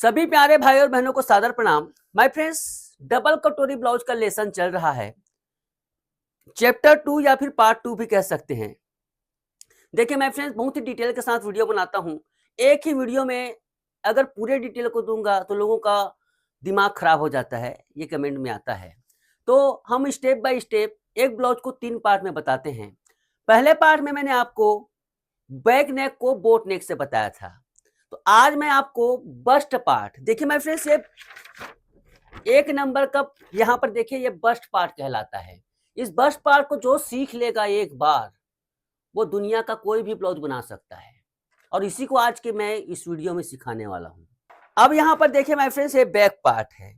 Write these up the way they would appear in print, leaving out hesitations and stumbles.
सभी प्यारे भाई और बहनों को सादर प्रणाम। माय फ्रेंड्स, डबल कटोरी ब्लाउज का लेसन चल रहा है। चैप्टर 2 या फिर पार्ट 2 भी कह सकते हैं। देखिए माय फ्रेंड्स, बहुत ही डिटेल के साथ वीडियो बनाता हूं। एक ही वीडियो में अगर पूरे डिटेल को दूंगा तो लोगों का दिमाग खराब हो जाता है, ये कमेंट में आता है। तो हम स्टेप बाय स्टेप एक ब्लाउज को 3 पार्ट में बताते हैं। पहले पार्ट में मैंने आपको बैक नेक को बोट नेक से बताया था। तो आज मैं आपको बस्ट पार्ट, देखिए माय फ्रेंड्स, ये एक नंबर का यहाँ पर देखिए, ये बस्ट पार्ट कहलाता है। इस बस्ट पार्ट को जो सीख लेगा एक बार, वो दुनिया का कोई भी ब्लाउज बना सकता है। और इसी को आज के मैं इस वीडियो में सिखाने वाला हूँ। अब यहाँ पर देखिए माय फ्रेंड्स, ये बैक पार्ट है।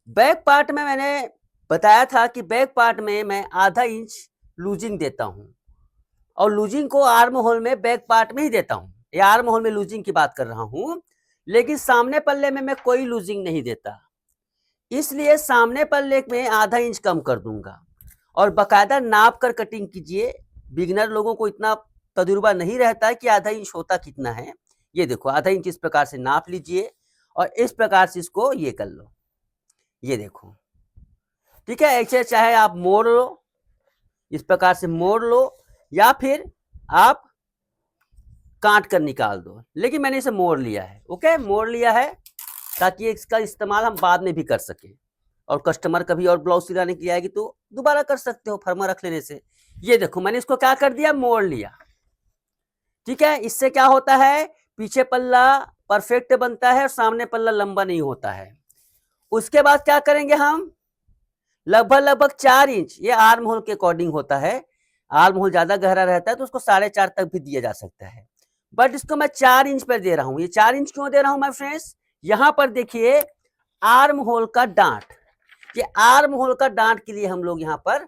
बैक पार्ट में मैंने बताया था कि बैक पार्ट में मैं आधा इंच लूजिंग देता हूँ, और लूजिंग को आर्म होल में बैक पार्ट में ही देता हूँ। ये आर्म होल में लूजिंग की बात कर रहा हूँ, लेकिन सामने पल्ले में मैं कोई लूजिंग नहीं देता। इसलिए सामने पल्ले में आधा इंच कम कर दूंगा और बकायदा नाप कर कटिंग कीजिए। बिगिनर लोगों को इतना तजुर्बा नहीं रहता है कि आधा इंच होता कितना है। ये देखो, आधा इंच इस प्रकार से नाप लीजिए और इस प्रकार से इसको ये कर लो। ये देखो, ठीक है। ऐसे चाहे आप मोड़ लो, इस प्रकार से मोड़ लो, या फिर आप काट कर निकाल दो, लेकिन मैंने इसे मोड़ लिया है। ओके, मोड़ लिया है ताकि इसका इस्तेमाल हम बाद में भी कर सकें। और कस्टमर कभी और ब्लाउज सिलाने के लिए आएगी तो दोबारा कर सकते हो फर्मा रख लेने से। ये देखो, मैंने इसको क्या कर दिया, मोड़ लिया। ठीक है, इससे क्या होता है, पीछे पल्ला परफेक्ट बनता है और सामने पल्ला लंबा नहीं होता है। उसके बाद क्या करेंगे हम, लगभग 4 इंच, ये आर्म होल के अकॉर्डिंग होता है। आर्म होल ज्यादा गहरा रहता है तो उसको 4.5 तक भी दिया जा सकता है, बट इसको मैं 4 इंच पर दे रहा हूं। ये 4 इंच क्यों दे रहा हूं माय फ्रेंड्स, यहां पर देखिए आर्म होल का डांट। ये आर्म होल का डांट के लिए हम लोग यहाँ पर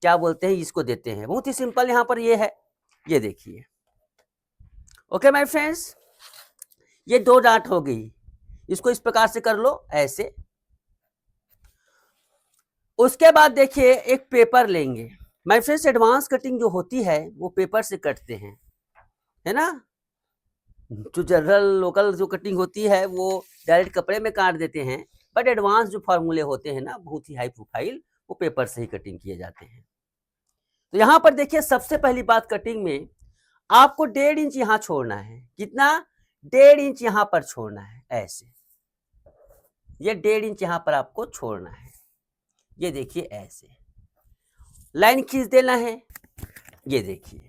क्या बोलते हैं, इसको देते हैं। बहुत ही सिंपल यहाँ पर ये है, ये देखिए। ओके माय फ्रेंड्स, ये 2 डांट हो गई। इसको इस प्रकार से कर लो, ऐसे। उसके बाद देखिए एक पेपर लेंगे। माय फ्रेंड्स, एडवांस कटिंग जो होती है वो पेपर से कटते हैं, है ना। जो जनरल लोकल जो कटिंग होती है वो डायरेक्ट कपड़े में काट देते हैं, बट एडवांस जो फार्मूले होते हैं ना, बहुत ही हाई प्रोफाइल, वो पेपर से ही कटिंग किए जाते हैं। तो यहां पर देखिए, सबसे पहली बात, कटिंग में आपको 1.5 इंच यहां छोड़ना है। कितना, 1.5 इंच यहां पर छोड़ना है, ऐसे। ये 1.5 इंच यहां पर आपको छोड़ना है। ये देखिए, ऐसे लाइन खींच देना है। ये देखिए,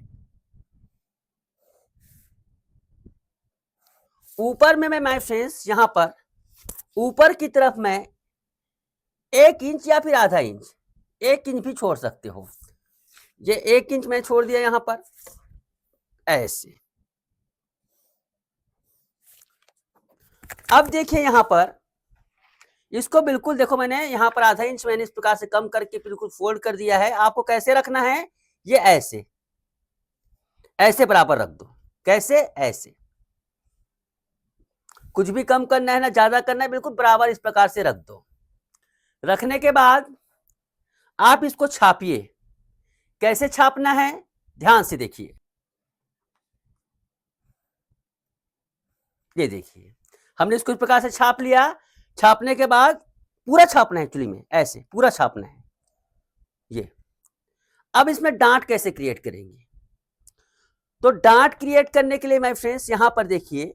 ऊपर में मैं माय फ्रेंड्स, यहां पर ऊपर की तरफ मैं 1 इंच या फिर आधा इंच, 1 इंच भी छोड़ सकते हो। ये 1 इंच मैं छोड़ दिया यहां पर, ऐसे। अब देखिए यहां पर इसको बिल्कुल देखो, मैंने यहां पर आधा इंच मैंने इस प्रकार से कम करके बिल्कुल फोल्ड कर दिया है। आपको कैसे रखना है, ये ऐसे, ऐसे बराबर रख दो। कैसे, ऐसे। कुछ भी कम करना है ना ज्यादा करना है, बिल्कुल बराबर इस प्रकार से रख दो। रखने के बाद आप इसको छापिए। कैसे छापना है, ध्यान से देखिए। ये देखिए, हमने इसको इस प्रकार से छाप लिया। छापने के बाद पूरा छापना है, एक्चुअली में ऐसे पूरा छापना है। ये अब इसमें डांट कैसे क्रिएट करेंगे, तो डांट क्रिएट करने के लिए माय फ्रेंड्स, यहां पर देखिए,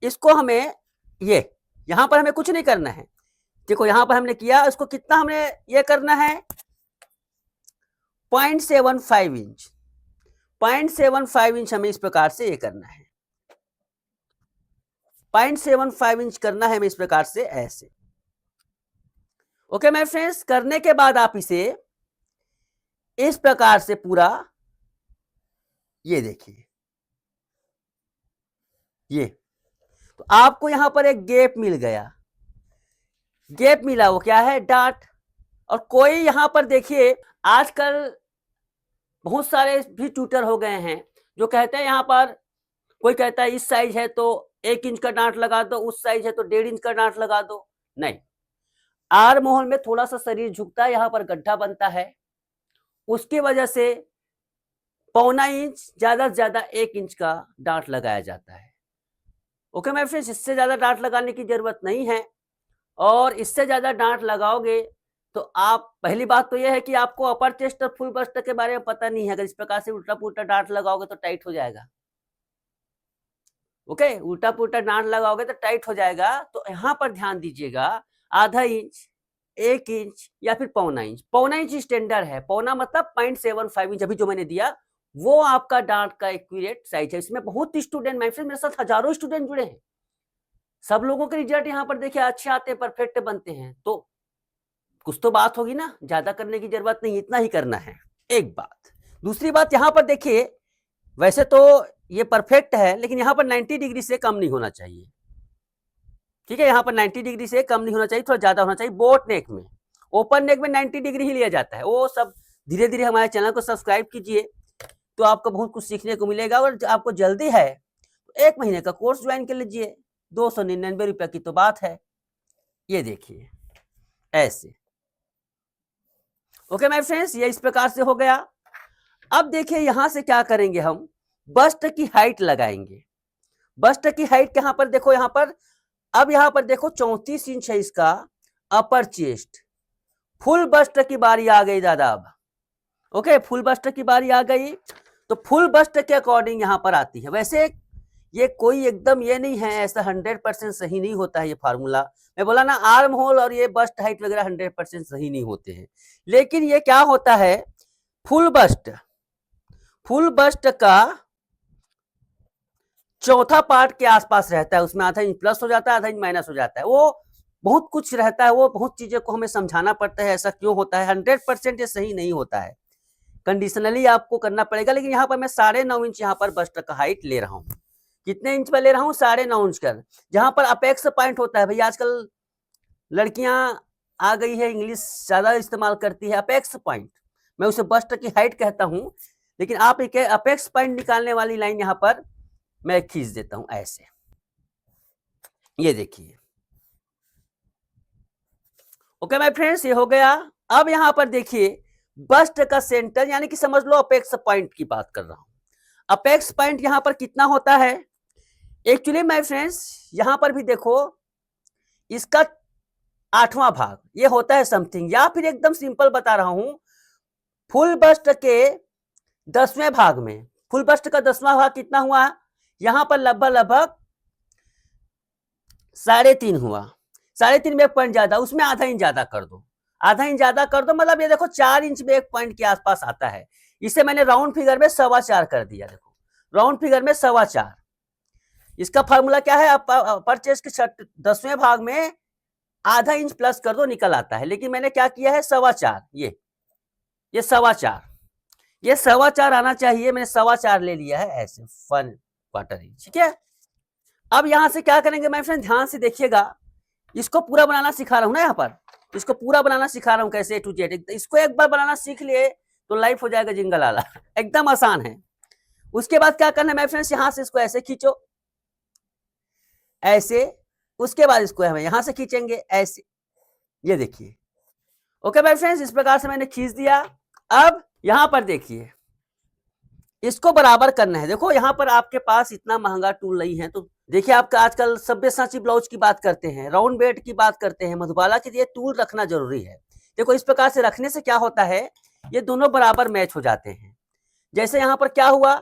इसको हमें ये यहां पर हमें कुछ नहीं करना है। देखो यहां पर हमने किया, इसको कितना हमने ये करना है, 0.75 इंच। 0.75 इंच हमें इस प्रकार से ये करना है। 0.75 इंच करना है हमें इस प्रकार से, ऐसे। ओके माय फ्रेंड्स, करने के बाद आप इसे इस प्रकार से पूरा, ये देखिए, ये तो आपको यहां पर एक गैप मिल गया। गैप मिला, वो क्या है, डार्ट। और कोई यहां पर देखिए, आजकल बहुत सारे भी ट्यूटर हो गए हैं जो कहते हैं, यहां पर कोई कहता है इस साइज है तो 1 इंच का डांट लगा दो, उस साइज है तो 1.5 इंच का डांट लगा दो। नहीं, आर्म होल में थोड़ा सा शरीर झुकता है, यहां पर गड्ढा बनता है, उसकी वजह से 0.25 इंच, ज्यादा से ज्यादा 1 इंच का डांट लगाया जाता है। ओके माय फ्रेंड्स, इससे ज्यादा डांट लगाने की जरूरत नहीं है। और इससे ज्यादा डांट लगाओगे तो आप, पहली बात तो यह है कि आपको अपर चेस्ट और फुल बस्ट के बारे में पता नहीं है। अगर इस प्रकार से उल्टा पुल्टा डांट लगाओगे तो टाइट हो जाएगा। ओके, उल्टा पुल्टा डांट लगाओगे तो टाइट हो जाएगा। तो यहाँ पर ध्यान दीजिएगा, आधा इंच, 1 इंच या फिर पौना इंच। पौना इंच स्टैंडर्ड है, पौना मतलब 0.75 इंच। अभी जो मैंने दिया वो आपका डांट का एक्यूरेट साइज है। इसमें बहुत स्टूडेंट, मेरे साथ हजारों स्टूडेंट जुड़े हैं। सब लोगों के रिजल्ट यहाँ पर देखिए अच्छे आते हैं, परफेक्ट बनते हैं। तो कुछ तो बात होगी ना, ज्यादा करने की जरूरत नहीं, इतना ही करना है। एक बात। दूसरी बात, यहाँ पर देखिए, वैसे तो ये परफेक्ट है, लेकिन यहाँ पर 90 डिग्री से कम नहीं होना चाहिए। ठीक है, यहाँ पर 90 डिग्री से कम नहीं होना चाहिए, थोड़ा ज्यादा होना चाहिए। बोट नेक में, ओपन नेक में 90 डिग्री ही लिया जाता है। वो सब धीरे धीरे हमारे चैनल को सब्सक्राइब कीजिए, तो आपको बहुत कुछ सीखने को मिलेगा। और आपको जल्दी है तो 1 महीने का कोर्स ज्वाइन कर लीजिए, 299 रुपये की तो बात है। ये देखिए ऐसे। ओके माय फ्रेंड्स, ये इस प्रकार से हो गया। अब देखिए यहां से क्या करेंगे, हम बस्ट की हाइट लगाएंगे। बस्ट की हाइट यहाँ पर देखो, यहाँ पर अब यहाँ पर देखो 34 इंच है इसका अपर चेस्ट। फुल बस्ट की बारी आ गई दादा। अब ओके, फुल बस्ट की बारी आ गई। तो फुल बस्ट के अकॉर्डिंग यहाँ पर आती है। वैसे ये कोई एकदम ये नहीं है, ऐसा 100% सही नहीं होता है ये फार्मूला। मैं बोला ना, आर्म होल और ये बस्ट हाइट वगैरह 100% सही नहीं होते हैं। लेकिन ये क्या होता है, फुल बस्ट का चौथा पार्ट के आसपास रहता है। उसमें आधा इंच प्लस हो जाता है, आधा इंच माइनस हो जाता है। वो बहुत कुछ रहता है, वो बहुत चीजें को हमें समझाना पड़ता है, ऐसा क्यों होता है। 100% ये सही नहीं होता है, कंडीशनली आपको करना पड़ेगा। लेकिन यहाँ पर मैं 9.5 इंच यहाँ पर बस्ट का हाइट ले रहा हूँ। कितने इंच पर ले रहा हूँ, 9.5 इंच कर। जहां पर अपेक्स पॉइंट होता है, भैया आजकल लड़कियां आ गई है, इंग्लिश ज्यादा इस्तेमाल करती है। अपेक्स पॉइंट, मैं उसे बस्ट की हाइट कहता हूं। लेकिन आप एक अपेक्स पॉइंट निकालने वाली लाइन यहां पर मैं खींच देता हूं ऐसे। ये देखिए। ओके माय फ्रेंड्स, ये हो गया। अब यहां पर देखिए बस्ट का सेंटर, यानी कि समझ लो अपेक्स पॉइंट की बात कर रहा हूं। अपेक्स पॉइंट यहां पर कितना होता है एक्चुअली माय फ्रेंड्स, यहां पर भी देखो, इसका 8वां भाग ये होता है समथिंग, या फिर एकदम सिंपल बता रहा हूं, फुल बस्ट के 10वें भाग में। फुल बस्ट का 10वां भाग कितना हुआ, यहां पर लगभग 3.5 हुआ। 3.5 में 1 पॉइंट ज्यादा, उसमें आधा इंच ज्यादा कर दो। आधा इंच ज्यादा कर दो मतलब ये देखो 4 इंच में 1 पॉइंट के आसपास आता है। इसे मैंने राउंड फिगर में 4.25 कर दिया। देखो राउंड फिगर में 4.25। इसका फॉर्मूला क्या है, अपर चेस्ट के 10वें भाग में आधा इंच प्लस कर दो, निकल आता है। लेकिन मैंने क्या किया है, 4.25। ये 4.25, ये 4.25 आना चाहिए, मैंने 4.25 ले लिया है ऐसे, 1/4 इंच। ठीक है, अब यहां से क्या करेंगे मैं फ्रेंड, ध्यान से देखिएगा। इसको पूरा बनाना सिखा रहा हूं ना, यहाँ पर इसको पूरा बनाना सिखा रहा हूं कैसे A to Z। इसको एक बार बनाना सीख लिए तो लाइफ हो जाएगा जिंगल आला। एकदम आसान है। उसके बाद क्या करना है माय फ्रेंड्स, यहां से इसको ऐसे खींचो ऐसे। उसके बाद इसको हम यहां से खींचेंगे ऐसे। ये देखिए। ओके माय फ्रेंड्स, इस प्रकार से मैंने खींच दिया। अब यहां पर देखिए, इसको बराबर करना है। देखो यहां पर आपके पास इतना महंगा टूल नहीं है, तो देखिए आपका आजकल सब्यसाची ब्लाउज की बात करते हैं, राउंड बेड की बात करते हैं, मधुबाला के लिए टूल रखना जरूरी है। देखो इस प्रकार से रखने से क्या होता है, ये दोनों बराबर मैच हो जाते हैं। जैसे यहां पर क्या हुआ,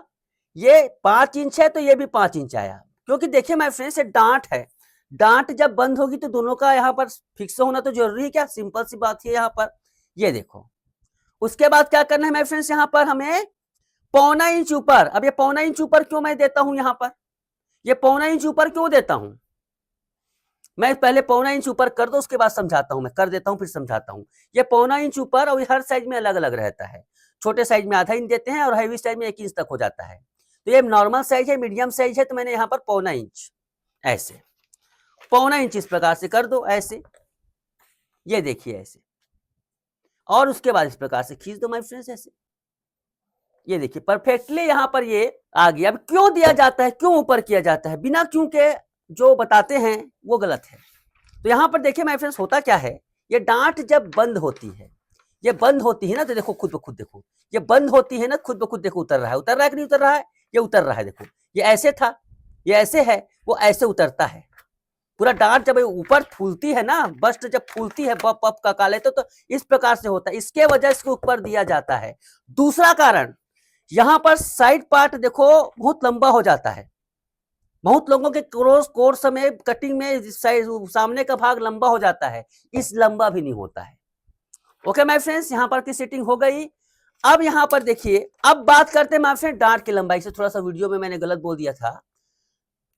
ये 5 इंच है तो ये भी 5 इंच आया। क्योंकि देखिए माय फ्रेंड्स, ये डांट है। डांट जब बंद होगी तो दोनों का यहाँ पर फिक्स होना तो जरूरी है क्या, सिंपल सी बात है यहाँ पर। ये देखो, उसके बाद क्या करना है माय फ्रेंड्स, यहाँ पर हमें 1.25 इंच ऊपर। अब ये 1.25 इंच ऊपर क्यों मैं देता हूं, यहाँ पर ये 1.25 इंच ऊपर क्यों देता हूं मैं, पहले 1.25 इंच ऊपर कर दो, उसके बाद समझाता हूं। मैं कर देता हूं फिर समझाता हूं। ये 1.25 इंच ऊपर, और हर साइज में अलग अलग रहता है। छोटे साइज में आधा इंच देते हैं और हैवी साइज में 1 इंच तक हो जाता है। तो ये नॉर्मल साइज है, मीडियम साइज है, तो मैंने यहाँ पर 1.25 इंच ऐसे, 1.25 इंच इस प्रकार से कर दो ऐसे। ये देखिए ऐसे, और उसके बाद इस प्रकार से खींच दो माय फ्रेंड्स ऐसे। ये देखिए परफेक्टली यहाँ पर ये आ गया। अब क्यों दिया जाता है, क्यों ऊपर किया जाता है, बिना क्यों के जो बताते हैं वो गलत है। तो यहाँ पर देखिए माय फ्रेंड्स, होता क्या है, ये डांट जब बंद होती है, ये बंद होती है ना, तो देखो खुद ब खुद देखो, ये बंद होती है ना, खुद ब खुद देखो उतर रहा है। उतर रहा है कि नहीं उतर रहा है, ये उतर रहा है। देखो ये ऐसे था, ये ऐसे है, वो ऐसे उतरता है। पूरा डांट जब ऊपर फूलती है ना, बस्ट जब फूलती है पप पप का काले तो इस प्रकार से होता है, इसके वजह से ऊपर दिया जाता है। दूसरा कारण, यहां पर साइड पार्ट देखो बहुत लंबा हो जाता है। बहुत लोगों के कोर्स में कटिंग में सामने का भाग लंबा हो जाता है, इस लंबा भी नहीं होता है। ओके माय फ्रेंड्स, यहां पर की सेटिंग हो गई। अब यहां पर देखिए, अब बात करते हैं माय फ्रेंड डांट की लंबाई से। थोड़ा सा वीडियो में मैंने गलत बोल दिया था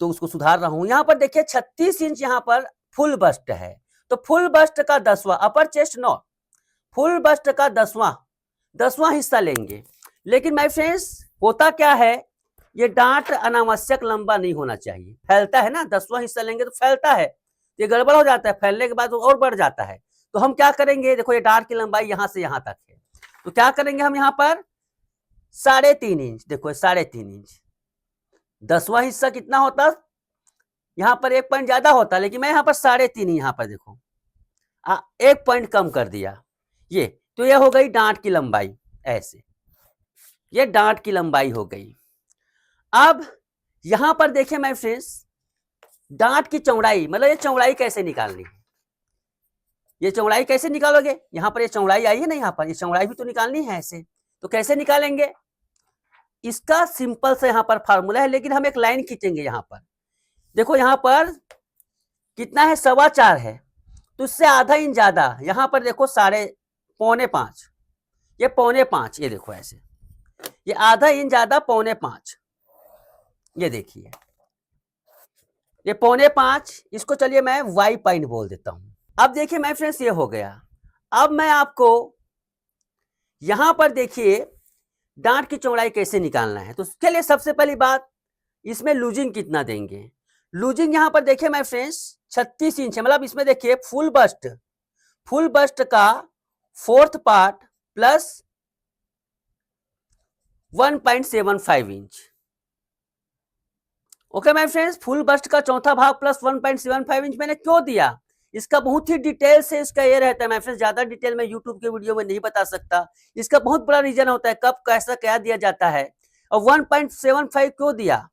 तो उसको सुधार रहा हूं। यहां पर देखिए 36 इंच यहां पर फुल बस्ट है, तो फुल बस्ट का 10वां, अपर चेस्ट 9, फुल बस्ट का 10वां हिस्सा लेंगे। लेकिन माय फ्रेंड्स होता क्या है, ये डांट अनावश्यक लंबा नहीं होना चाहिए, फैलता है ना, 10वां हिस्सा लेंगे तो फैलता है, ये गड़बड़ हो जाता है, फैलने के बाद और बढ़ जाता है। तो हम क्या करेंगे, देखो ये डांट की लंबाई यहां से यहां तक है, तो क्या करेंगे हम यहां पर 3.5 इंच, देखो 3.5 इंच। 10वां हिस्सा कितना होता, यहां पर 1 पॉइंट ज्यादा होता, लेकिन मैं यहां पर 3.5 यहां पर देखो 1 पॉइंट कम कर दिया ये, तो ये हो गई डांट की लंबाई। ऐसे ये डांट की लंबाई हो गई। अब यहां पर देखिए माय फ्रेंड्स, डांट की चौड़ाई, मतलब ये चौड़ाई कैसे निकालनी है, ये चौड़ाई कैसे निकालोगे, यहां पर ये चौड़ाई आई है ना, यहां पर ये चौड़ाई भी तो निकालनी है ऐसे, तो कैसे निकालेंगे, इसका सिंपल से यहां पर फार्मूला है, लेकिन हम एक लाइन खींचेंगे यहां पर। देखो यहां पर कितना है, 4.25 है, तो इससे आधा इंच ज्यादा, यहां पर देखो 4.5, ये 4.5, ये देखो ऐसे, ये आधा इंच ज्यादा 4.5, ये देखिए ये 4.5, इसको चलिए मैं वाई पॉइंट बोल देता हूं। अब देखिए माय फ्रेंड्स ये हो गया। अब मैं आपको यहां पर देखिए डांट की चौड़ाई कैसे निकालना है, तो उसके लिए सबसे पहली बात, इसमें लूजिंग कितना देंगे। लूजिंग यहां पर देखिए माय फ्रेंड्स 36 इंच है, मतलब इसमें देखिए फुल बस्ट का 4th part plus 1.75 inch. Okay my friends, full bust का चौथा भाग प्लस 1.75 इंच मैंने क्यों दिया, इसका बहुत ही डिटेल से इसका ये रहता है माय फ्रेंड्स, ज्यादा डिटेल में यूट्यूब के वीडियो में नहीं बता सकता। इसका बहुत बड़ा रीजन होता है कब कैसा क्या दिया जाता है, और 1.75 क्यों दिया।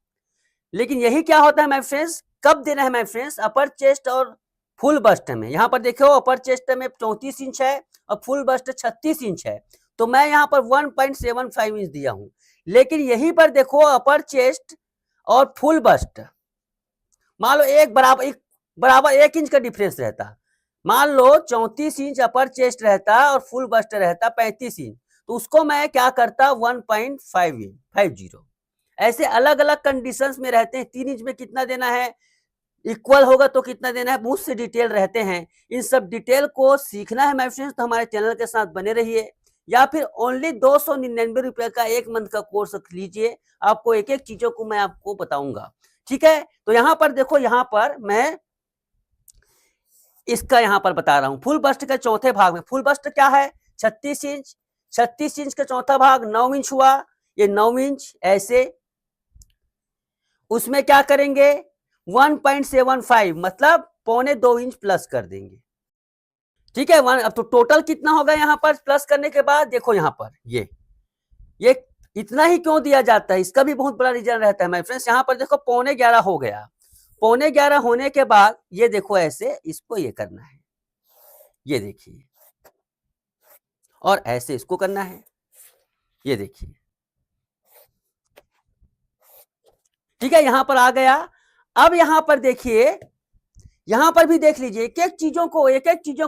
लेकिन यही क्या होता है माय फ्रेंड्स, कब देना है माय फ्रेंड्स, अपर चेस्ट और फुल बस्ट में। यहां पर देखो अपर चेस्ट में 34 इंच है और फुल बस्ट 36 इंच है, तो मैं यहां पर 1.75 इंच दिया हूं। लेकिन यहीं पर देखो अपर चेस्ट और फुल बस्ट, मान लो एक बराबर 1 इंच का डिफरेंस रहता, मान लो 34 इंच अपर चेस्ट रहता और फुल बस्ट रहता 35 इंच, तो उसको मैं क्या करता 1.50, ऐसे अलग अलग कंडीशंस में रहते हैं। 3 इंच में कितना देना है, इक्वल होगा तो कितना देना है, बहुत से डिटेल रहते हैं। इन सब डिटेल को सीखना है माय फ्रेंड्स, तो हमारे चैनल के साथ बने रहिए, या फिर ओनली 299 रुपए का 1 मंथ का कोर्स लीजिए, आपको एक एक चीजों को मैं आपको बताऊंगा, ठीक है। तो यहां पर देखो, यहां पर मैं इसका यहां पर बता रहा हूं, फुल बस्ट के चौथे भाग में, फुल बस्ट क्या है 36 इंच, 36 इंच का चौथा भाग 9 इंच हुआ, ये 9 इंच ऐसे, उसमें क्या करेंगे 1.75 मतलब 1.25 इंच प्लस कर देंगे, ठीक है। अब तो टोटल कितना होगा यहां पर प्लस करने के बाद, देखो यहां पर ये इतना ही क्यों दिया जाता है, इसका भी बहुत बड़ा रीजन रहता है माय फ्रेंड्स। यहां पर देखो 11:15 हो गया, 11:15 होने के बाद ये देखो ऐसे इसको ये करना है, ये देखिए, और ऐसे इसको करना है, ये देखिए, ठीक है। यहां पर आ गया। अब यहां पर देखिए, यहां पर भी देख लीजिए, एक एक चीजों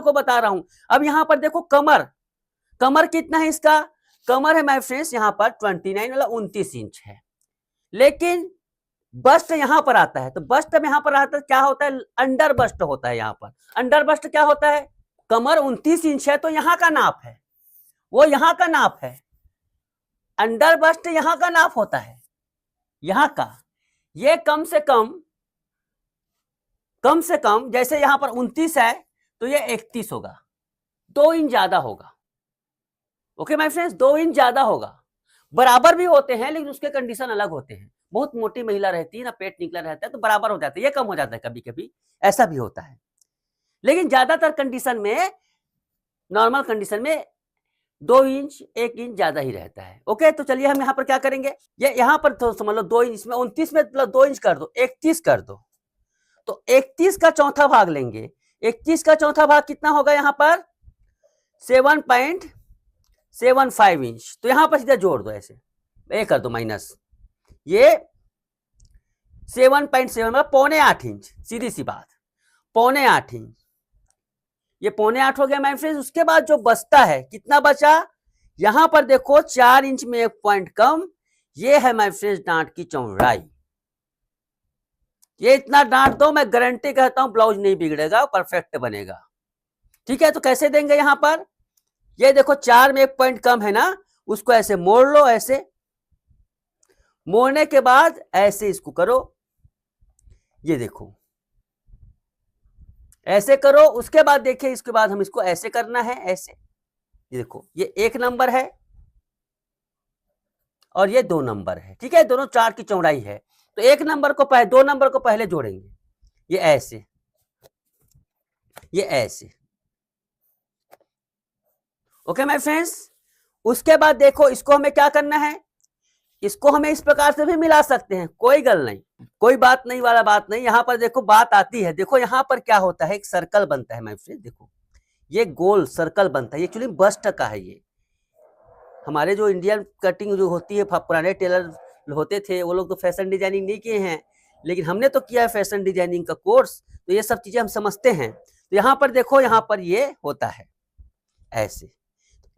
को बता रहा हूं। अब यहां पर देखो कमर कितना है इसका, कमर है माय फ्रेंड्स यहां पर 29 वाला 29 इंच है, लेकिन बस्ट यहां पर आता है, तो बस्ट में यहां पर आता है, क्या होता है अंडर बस्ट होता है। यहां पर अंडर बस्ट क्या होता है, कमर 29 इंच है तो यहां का नाप है, वो यहां का नाप है, अंडर बस्ट यहां का नाप होता है, यहां का, ये कम से कम जैसे यहां पर 29 है तो ये 31 होगा, 2 इंच ज्यादा होगा। ओके माय फ्रेंड्स, 2 इंच ज्यादा होगा। बराबर भी होते हैं लेकिन उसके कंडीशन अलग होते हैं, बहुत मोटी महिला रहती है ना, पेट निकला रहता है तो बराबर हो जाता है, ये कम हो जाता है, कभी कभी ऐसा भी होता है। लेकिन ज्यादातर कंडीशन में, नॉर्मल कंडीशन में 2 इंच 1 इंच ज्यादा ही रहता है। ओके, तो चलिए हम यहाँ पर क्या करेंगे, ये यहाँ पर तो समझ लो 2 इंच, इसमें 29 में मतलब 2 इंच कर दो, 31 कर दो, तो 31 का चौथा भाग लेंगे। 31 का चौथा भाग कितना होगा यहाँ पर 7.75 इंच। तो यहाँ पर सीधा जोड़ दो, ऐसे ये कर दो माइनस, ये 7.7 मतलब 7.25 इंच, सीधी सी बात 7.25 इंच, ये 7.25 हो गया माय फ्रेंड्स। उसके बाद जो बचता है, कितना बचा, यहां पर देखो 4 इंच में 1 पॉइंट कम, ये है माय फ्रेंड्स डांट की चौड़ाई। ये इतना डांट दो, मैं गारंटी कहता हूं ब्लाउज नहीं बिगड़ेगा, परफेक्ट बनेगा। ठीक है, तो कैसे देंगे यहां पर, ये देखो 4 में 1 पॉइंट कम है ना, उसको ऐसे मोड़ लो, ऐसे मोड़ने के बाद ऐसे इसको करो, ये देखो ऐसे करो। उसके बाद देखिए, इसके बाद हम इसको ऐसे करना है, ऐसे, ये देखो ये 1 नंबर है और ये 2 नंबर है। ठीक है, दोनों 4 की चौड़ाई है, तो 1 नंबर को पहले, 2 नंबर को पहले जोड़ेंगे, ये ऐसे, ये ऐसे। ओके माय फ्रेंड्स, उसके बाद देखो इसको हमें क्या करना है, इसको हमें इस प्रकार से भी मिला सकते हैं, कोई गल नहीं, कोई बात नहीं वाला बात नहीं। यहां पर देखो बात आती है, देखो यहां पर क्या होता है, एक सर्कल बनता है माय फ्रेंड, देखो ये गोल सर्कल बनता है, ये एक्चुअली बस्ट का है। ये हमारे जो इंडियन कटिंग जो होती है, पुराने टेलर होते थे, वो लोग तो फैशन डिजाइनिंग नहीं किए हैं, लेकिन हमने तो किया है फैशन डिजाइनिंग का कोर्स, तो ये सब चीजें हम समझते हैं। तो यहाँ पर देखो, यहाँ पर ये होता है ऐसे,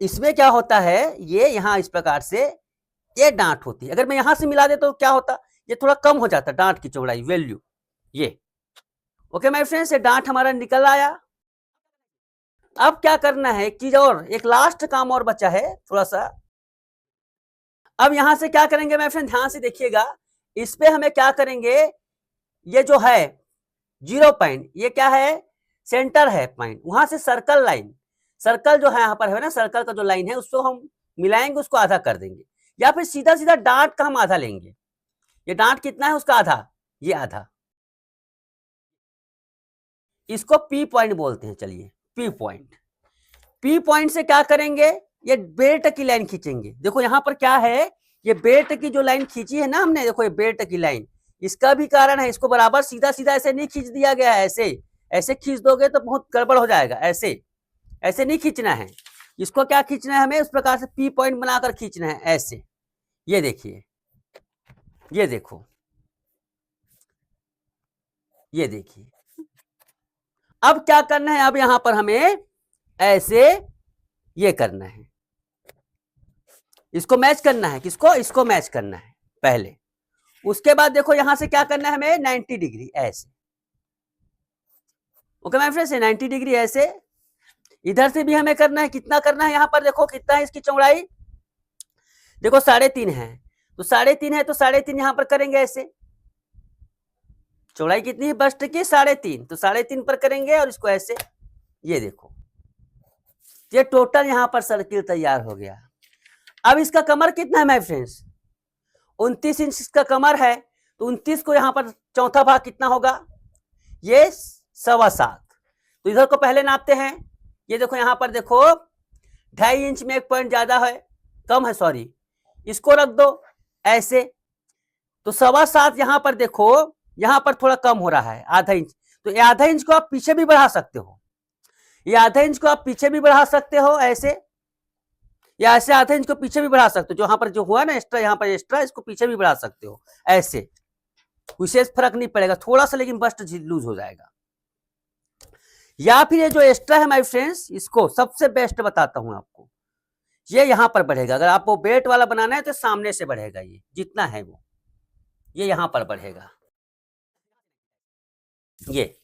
इसमें क्या होता है, ये यहाँ इस प्रकार से ये डांट होती है। अगर मैं यहां से मिला दे तो क्या होता, ये थोड़ा कम हो जाता डांट की चौड़ाई वैल्यू, ये। ओके माय फ्रेंड्स, ये डांट हमारा निकल आया। अब क्या करना है, एक चीज और, एक लास्ट काम और बचा है थोड़ा सा। अब यहां से क्या करेंगे माय फ्रेंड, ध्यान से देखिएगा, इस पे हमें क्या करेंगे, ये जो है 0 पॉइंट, ये क्या है, सेंटर है पॉइंट, वहां से सर्कल लाइन, सर्कल जो है यहाँ पर है ना, सर्कल का जो लाइन है उसको हम मिलाएंगे, उसको आधा कर देंगे, या फिर सीधा सीधा डांट का हम आधा लेंगे। ये डांट कितना है उसका आधा, ये आधा, इसको पी पॉइंट बोलते हैं। चलिए पी पॉइंट, पी पॉइंट से क्या करेंगे, ये बेल्ट की लाइन खींचेंगे। देखो यहां पर क्या है, ये बेल्ट की जो लाइन खींची है ना हमने, देखो ये बेल्ट की लाइन, इसका भी कारण है, इसको बराबर सीधा सीधा ऐसे नहीं खींच दिया गया है, ऐसे ऐसे खींच दोगे तो बहुत गड़बड़ हो जाएगा, ऐसे ऐसे नहीं खींचना है, इसको क्या खींचना है हमें, उस प्रकार से पी पॉइंट बनाकर खींचना है, ऐसे। ये देखिए, ये देखो, ये देखिए, अब क्या करना है, अब यहां पर हमें ऐसे ये करना है, इसको मैच करना है, किसको, इसको मैच करना है पहले। उसके बाद देखो यहां से क्या करना है हमें, 90 डिग्री ऐसे। ओके माय फ्रेंड्स, 90 डिग्री ऐसे। इधर से भी हमें करना है, कितना करना है, यहां पर देखो कितना है इसकी चौड़ाई, देखो 3.5 है, तो 3.5 है तो 3.5 यहां पर करेंगे ऐसे। चौड़ाई कितनी है बस्ट की, 3.5, तो 3.5 पर करेंगे और इसको ऐसे, ये देखो, ये टोटल यहां पर सर्किल तैयार हो गया। अब इसका कमर कितना है माय फ्रेंड्स, 29 इंच इसका कमर है, तो 29 को यहां पर चौथा भाग कितना होगा, ये 7.25। तो इधर को पहले नापते हैं, ये देखो यहां पर देखो 2.5 इंच में 1 पॉइंट ज्यादा है, कम है सॉरी, इसको रख दो ऐसे। तो 7.25 यहां पर देखो, यहां पर थोड़ा कम हो रहा है, आधा इंच, तो ये आधा इंच को आप पीछे भी बढ़ा सकते हो, ये आधा इंच को आप पीछे भी बढ़ा सकते हो ऐसे, या ऐसे आधे इंच को पीछे भी बढ़ा सकते हो, जो यहाँ पर जो हुआ ना एक्स्ट्रा, यहाँ पर एक्स्ट्रा, इसको पीछे भी बढ़ा सकते हो ऐसे, विशेष फर्क नहीं पड़ेगा थोड़ा सा, लेकिन बस्ट लूज हो जाएगा। या फिर ये जो एक्स्ट्रा है माय फ्रेंड्स, इसको सबसे बेस्ट बताता हूं आपको, ये यहां पर बढ़ेगा। अगर आपको बेल्ट वाला बनाना है तो सामने से बढ़ेगा, ये जितना है वो, ये यहां पर बढ़ेगा, ये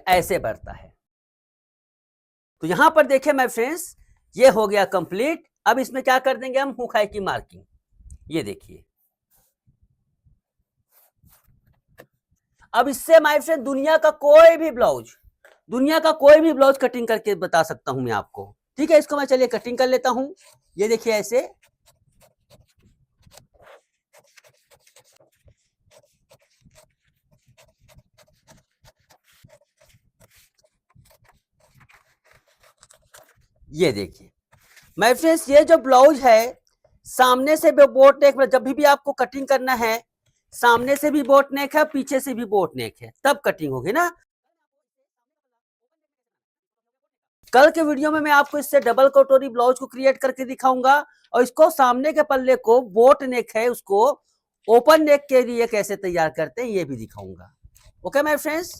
ऐसे बढ़ता है। तो यहां पर देखिए माय फ्रेंड्स, ये हो गया कंप्लीट। अब इसमें क्या कर देंगे हम, हुकाई की मार्किंग, ये देखिए। अब इससे माय फ्रेंड दुनिया का कोई भी ब्लाउज, दुनिया का कोई भी ब्लाउज कटिंग करके बता सकता हूं मैं आपको। ठीक है, इसको मैं चलिए कटिंग कर लेता हूं, ये देखिए ऐसे, ये देखिए माय फ्रेंड्स ये जो ब्लाउज है सामने से भी बोट नेक, जब भी आपको कटिंग करना है सामने से भी बोट नेक है, पीछे से भी बोट नेक है, तब कटिंग होगी ना। कल के वीडियो में मैं आपको इससे डबल कटोरी ब्लाउज को क्रिएट करके दिखाऊंगा और इसको सामने के पल्ले को बोट नेक है उसको ओपन नेक के लिए कैसे तैयार करते हैं ये भी दिखाऊंगा। ओके माय फ्रेंड्स,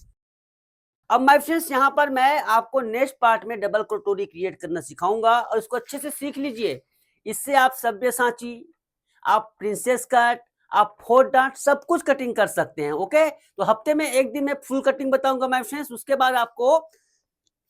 अब माय फ्रेंड्स यहाँ पर मैं आपको नेक्स्ट पार्ट में डबल कटोरी क्रिएट करना सिखाऊंगा और इसको अच्छे से सीख लीजिए। इससे आप सब्यसाची, आप प्रिंसेस कट, आप फोर डांट सब कुछ कटिंग कर सकते हैं। ओके, तो हफ्ते में एक दिन मैं फुल कटिंग बताऊंगा माय फ्रेंड्स, उसके बाद आपको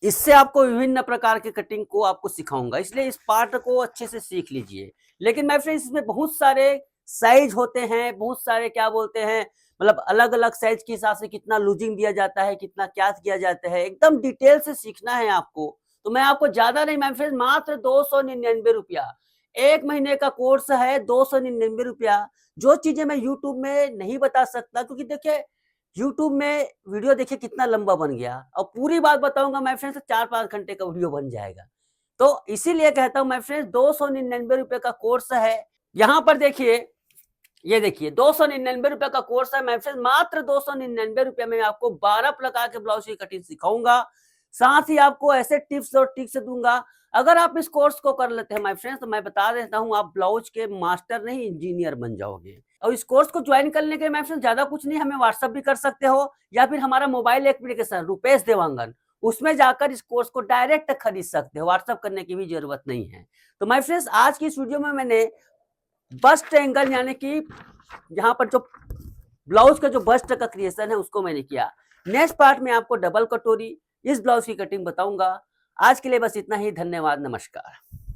इससे आपको विभिन्न प्रकार के कटिंग को आपको सिखाऊंगा, इसलिए इस पार्ट को अच्छे से सीख लीजिए। लेकिन माय फ्रेंड्स इसमें बहुत सारे साइज होते हैं, बहुत सारे क्या बोलते हैं, मतलब अलग अलग साइज के हिसाब से कितना लूजिंग दिया जाता है, कितना क्या किया जाता है, एकदम डिटेल से सीखना है आपको। तो मैं आपको ज्यादा नहीं माय फ्रेंड्स, मात्र 299 रुपया, 1 महीने का कोर्स है, 299 रुपया। जो चीजें मैं यूट्यूब में नहीं बता सकता, क्योंकि देखिए यूट्यूब में वीडियो देखिए कितना लंबा बन गया, और पूरी बात बताऊंगा माय फ्रेंड्स 4-5 घंटे का वीडियो बन जाएगा। तो इसीलिए कहता हूं माय फ्रेंड्स 299 रुपए का कोर्स है। यहाँ पर देखिए, ये देखिए 299 रुपए का कोर्स है माय फ्रेंड्स, मात्र 299 रुपए में आपको 12 प्रकार के ब्लाउज की कटिंग सिखाऊंगा, साथ ही आपको ऐसे टिप्स और ट्रिक्स दूंगा। अगर आप इस कोर्स को कर लेते हैं माय फ्रेंड्स, तो मैं बता देता हूं आप ब्लाउज के मास्टर नहीं इंजीनियर बन जाओगे। और इस कोर्स को ज्वाइन करने के माय फ्रेंड्स ज्यादा कुछ नहीं, हमें व्हाट्सएप भी कर सकते हो या फिर हमारा मोबाइल एप्लीकेशन रुपेश देवांगन, उसमें जाकर इस कोर्स को डायरेक्ट खरीद सकते हो, व्हाट्सएप करने की भी जरूरत नहीं है। तो माय फ्रेंड्स आज की इस वीडियो में मैंने बस्ट एंगल यानी कि यहाँ पर जो ब्लाउज का जो बस्ट का क्रिएशन है उसको मैंने किया। नेक्स्ट पार्ट में आपको डबल कटोरी इस ब्लाउज की कटिंग बताऊंगा। आज के लिए बस इतना ही, धन्यवाद, नमस्कार।